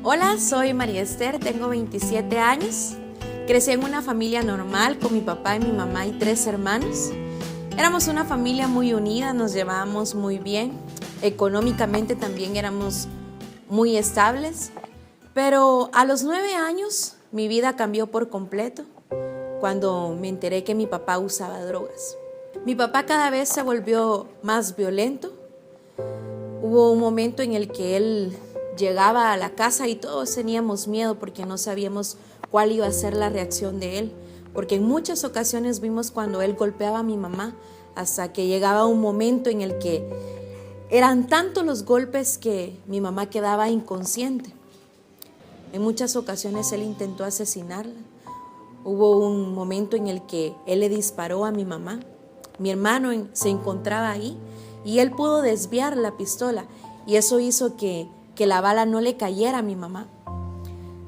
Hola, soy María Esther, tengo 27 años. Crecí en una familia normal con mi papá y mi mamá y 3 hermanos. Éramos una familia muy unida, nos llevábamos muy bien. Económicamente también éramos muy estables. Pero a los 9 años mi vida cambió por completo cuando me enteré que mi papá usaba drogas. Mi papá cada vez se volvió más violento. Hubo un momento en el que él llegaba a la casa y todos teníamos miedo porque no sabíamos cuál iba a ser la reacción de él, porque en muchas ocasiones vimos cuando él golpeaba a mi mamá hasta que llegaba un momento en el que eran tantos los golpes que mi mamá quedaba inconsciente. En muchas ocasiones él intentó asesinarla. Hubo un momento en el que él le disparó a mi mamá. Mi hermano se encontraba ahí y él pudo desviar la pistola y eso hizo que la bala no le cayera a mi mamá.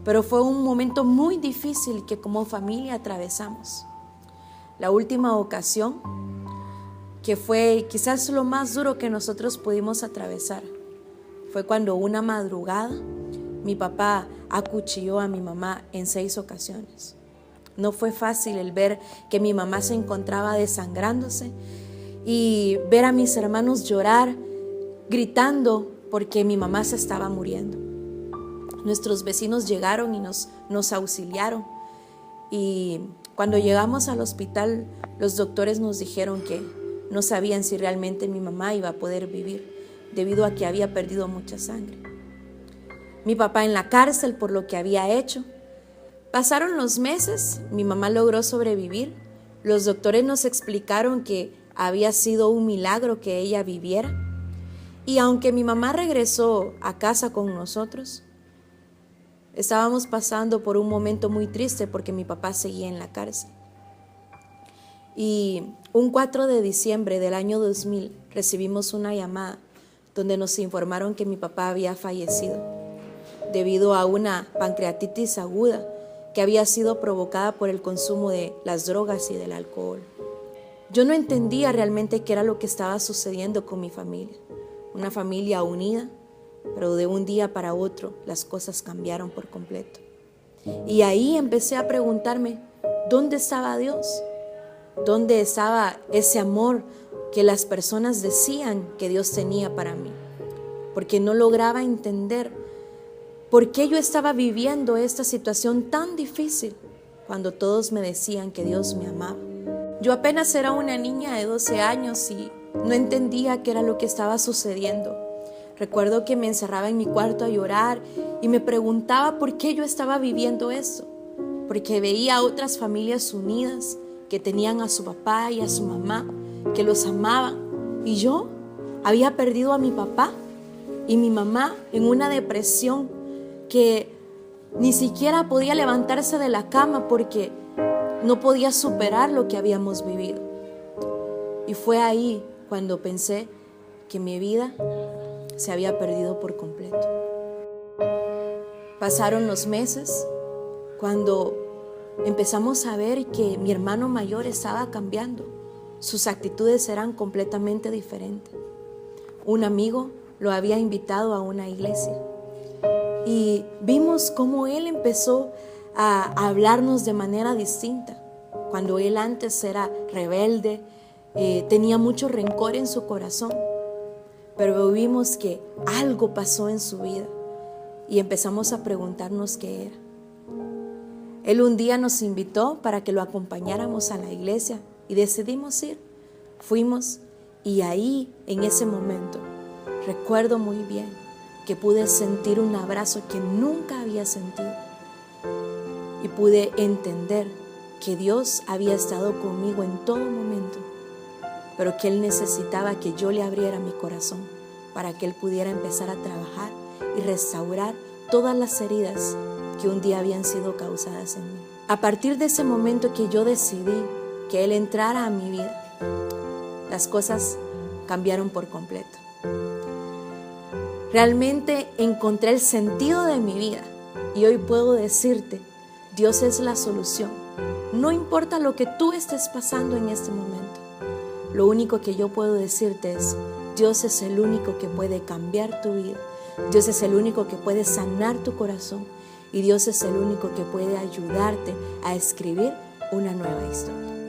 Pero fue un momento muy difícil que como familia atravesamos. La última ocasión, que fue quizás lo más duro que nosotros pudimos atravesar, fue cuando una madrugada mi papá acuchilló a mi mamá en 6 ocasiones. No fue fácil el ver que mi mamá se encontraba desangrándose y ver a mis hermanos llorar, gritando porque mi mamá se estaba muriendo. Nuestros vecinos llegaron y nos auxiliaron. Y cuando llegamos al hospital, los doctores nos dijeron que no sabían si realmente mi mamá iba a poder vivir, debido a que había perdido mucha sangre. Mi papá en la cárcel por lo que había hecho. Pasaron los meses, mi mamá logró sobrevivir. Los doctores nos explicaron que había sido un milagro que ella viviera. Y aunque mi mamá regresó a casa con nosotros, estábamos pasando por un momento muy triste porque mi papá seguía en la cárcel. Y un 4 de diciembre del año 2000 recibimos una llamada donde nos informaron que mi papá había fallecido debido a una pancreatitis aguda que había sido provocada por el consumo de las drogas y del alcohol. Yo no entendía realmente qué era lo que estaba sucediendo con mi familia. Una familia unida, pero de un día para otro las cosas cambiaron por completo. Y ahí empecé a preguntarme, ¿dónde estaba Dios? ¿Dónde estaba ese amor que las personas decían que Dios tenía para mí? Porque no lograba entender por qué yo estaba viviendo esta situación tan difícil cuando todos me decían que Dios me amaba. Yo apenas era una niña de 12 años y no entendía qué era lo que estaba sucediendo. Recuerdo que me encerraba en mi cuarto a llorar y me preguntaba por qué yo estaba viviendo esto. Porque veía a otras familias unidas que tenían a su papá y a su mamá, que los amaban. Y yo había perdido a mi papá y mi mamá en una depresión que ni siquiera podía levantarse de la cama porque no podía superar lo que habíamos vivido. Y fue ahí cuando pensé que mi vida se había perdido por completo. Pasaron los meses cuando empezamos a ver que mi hermano mayor estaba cambiando. Sus actitudes eran completamente diferentes. Un amigo lo había invitado a una iglesia y vimos cómo él empezó a hablarnos de manera distinta. Cuando él antes era rebelde, tenía mucho rencor en su corazón, pero vimos que algo pasó en su vida y empezamos a preguntarnos qué era. Él un día nos invitó para que lo acompañáramos a la iglesia y decidimos ir. Fuimos y ahí, en ese momento, recuerdo muy bien que pude sentir un abrazo que nunca había sentido y pude entender que Dios había estado conmigo en todo momento, pero que Él necesitaba que yo le abriera mi corazón para que Él pudiera empezar a trabajar y restaurar todas las heridas que un día habían sido causadas en mí. A partir de ese momento que yo decidí que Él entrara a mi vida, las cosas cambiaron por completo. Realmente encontré el sentido de mi vida y hoy puedo decirte, Dios es la solución. No importa lo que tú estés pasando en este momento. Lo único que yo puedo decirte es, Dios es el único que puede cambiar tu vida. Dios es el único que puede sanar tu corazón y Dios es el único que puede ayudarte a escribir una nueva historia.